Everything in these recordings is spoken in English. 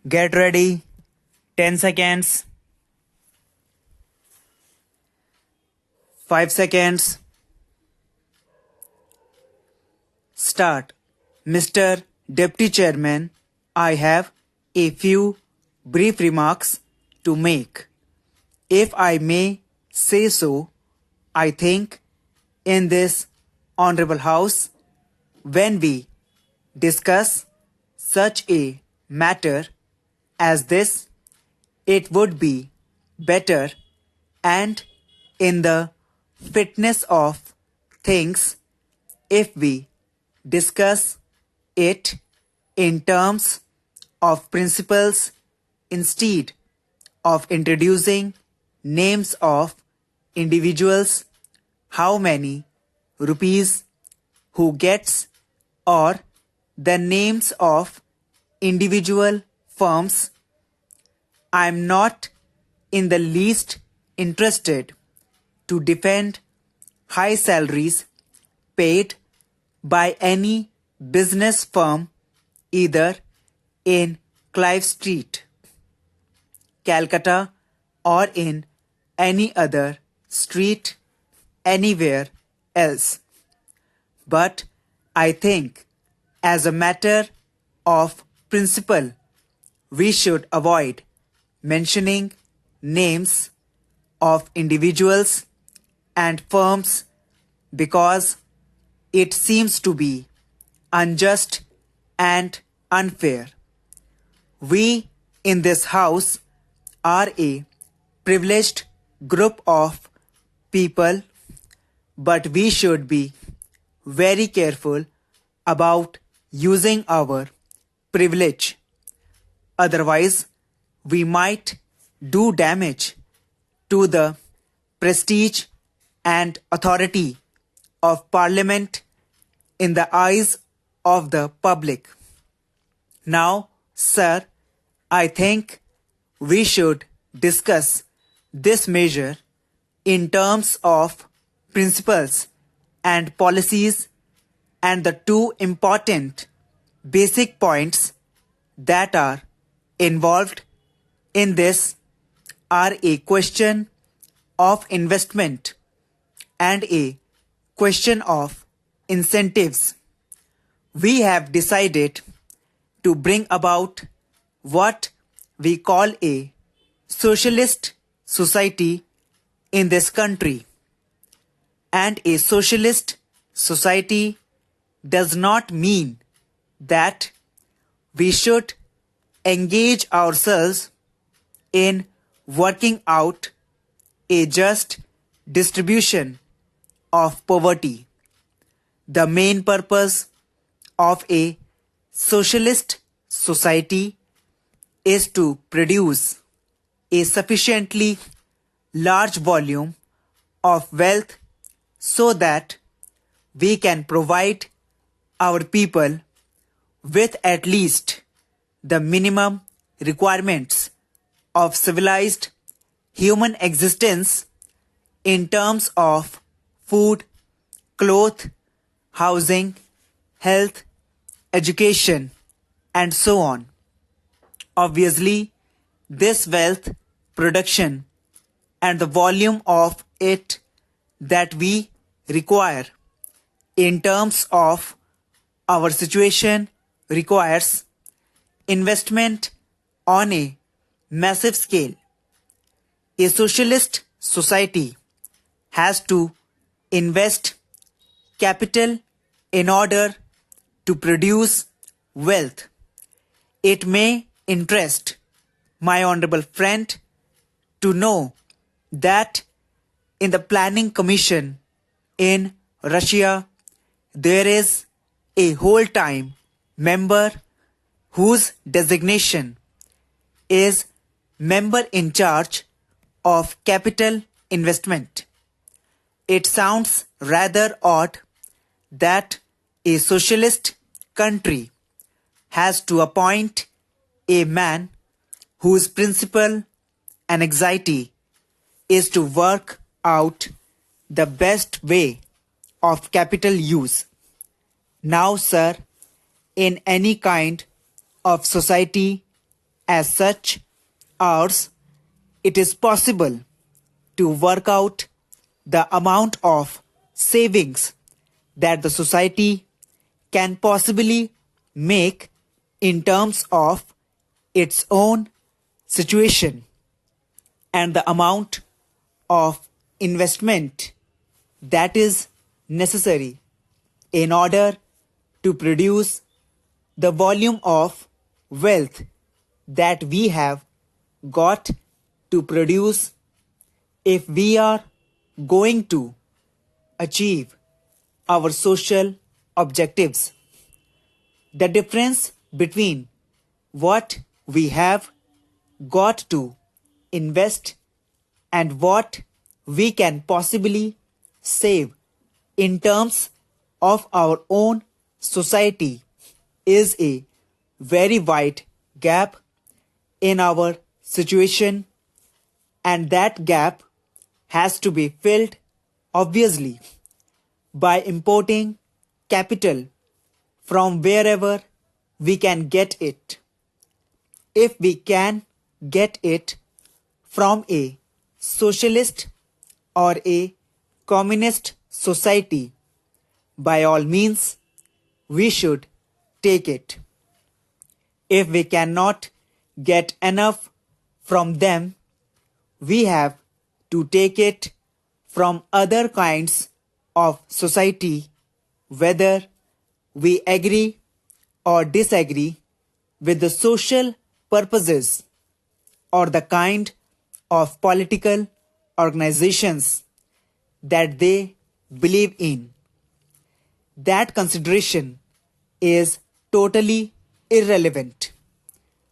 Get ready. 10 seconds. 5 seconds. Start. Mr. Deputy Chairman, I have a few brief remarks to make. If I may say so, I think in this Honorable House, when we discuss such a matter as this, it would be better and in the fitness of things if we discuss it in terms of principles instead of introducing names of individuals, how many rupees, who gets, or the names of individual firms. I am not in the least interested to defend high salaries paid by any business firm either in Clive Street, Calcutta, or in any other street anywhere else. But I think as a matter of principle, we should avoid mentioning names of individuals and firms because it seems to be unjust and unfair. We in this house are a privileged group of people, but we should be very careful about using our privilege. Otherwise, we might do damage to the prestige and authority of Parliament in the eyes of the public. Now, sir, I think we should discuss this measure in terms of principles and policies, and the two important basic points that are involved in this are a question of investment and a question of incentives. We have decided to bring about what we call a socialist society in this country. And a socialist society does not mean that we should engage ourselves in working out a just distribution of poverty. The main purpose of a socialist society is to produce a sufficiently large volume of wealth so that we can provide our people with at least the minimum requirements of civilized human existence in terms of food, cloth, housing, health, education, and so on. Obviously, this wealth production and the volume of it that we require in terms of our situation requires investment on a massive scale. A socialist society has to invest capital in order to produce wealth. It may interest my honorable friend to know that in the planning commission in Russia, there is a whole-time member whose designation is member in charge of capital investment. It sounds rather odd that a socialist country has to appoint a man whose principal and anxiety is to work out the best way of capital use. Now, sir, in any kind of society As such, ours, it is possible to work out the amount of savings that the society can possibly make in terms of its own situation and the amount of investment that is necessary in order to produce the volume of wealth that we have got to produce if we are going to achieve our social objectives. The difference between what we have got to invest and what we can possibly save in terms of our own society is a very wide gap in our situation, and that gap has to be filled obviously by importing capital from wherever we can get it. If we can get it from a socialist or a communist society, by all means, we should take it. If we cannot get enough from them, we have to take it from other kinds of society, whether we agree or disagree with the social purposes or the kind of political organizations that they believe in. That consideration is totally irrelevant.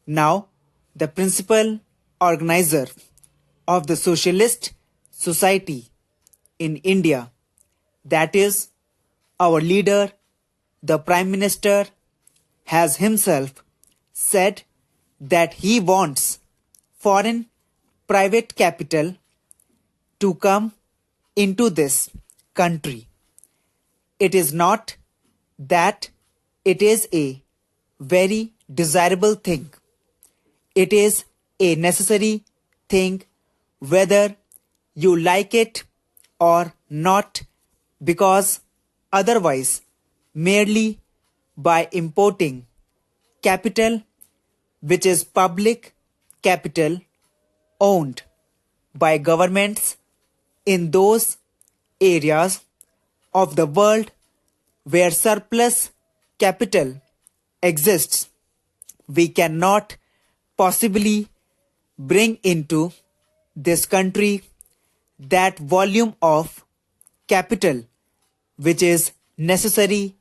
Now, the principal organizer of the socialist society in India, that is, our leader, the Prime Minister, has himself said that he wants foreign private capital to come into this country. It is not that it is a very desirable thing. It is a necessary thing whether you like it or not, because otherwise, merely by importing capital which is public capital owned by governments in those areas of the world where surplus capital exists, we cannot possibly bring into this country that volume of capital which is necessary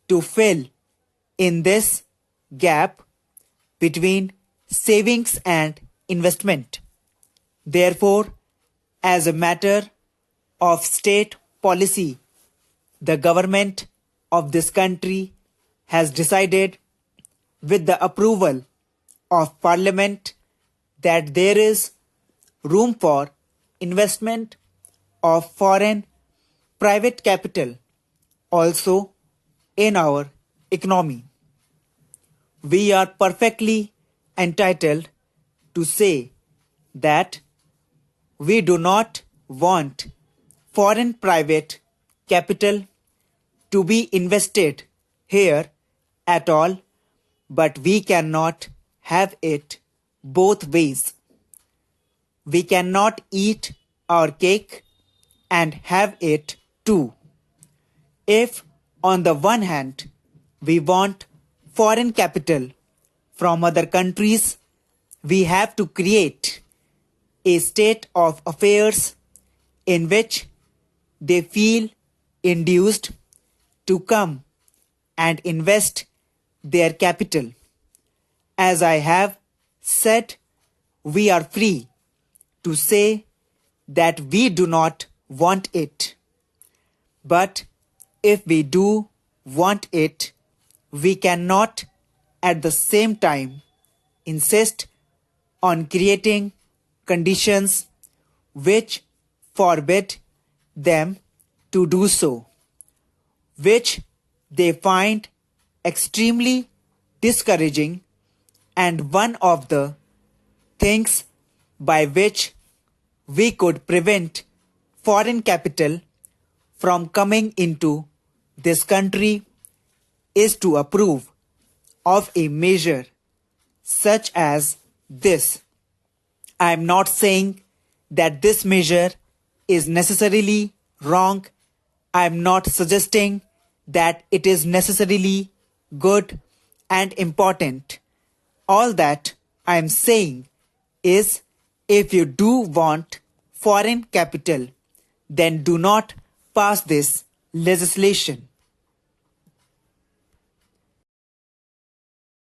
to fill in this gap between savings and investment. Therefore, as a matter of state policy, the government of this country has decided, with the approval of Parliament, that there is room for investment of foreign private capital also in our economy. We are perfectly entitled to say that we do not want foreign private capital to be invested here at all, but we cannot have it both ways. We cannot eat our cake and have it too. If on the one hand we want foreign capital from other countries, we have to create a state of affairs in which they feel induced to come and invest their capital. As I have said, we are free to say that we do not want it. But if we do want it, we cannot at the same time insist on creating conditions which forbid them to do so, which they find extremely discouraging. And one of the things by which we could prevent foreign capital from coming into this country is to approve of a measure such as this. I am not saying that this measure is necessarily wrong. I am not suggesting that it is necessarily good and important. All that I am saying is, if you do want foreign capital, then do not pass this legislation.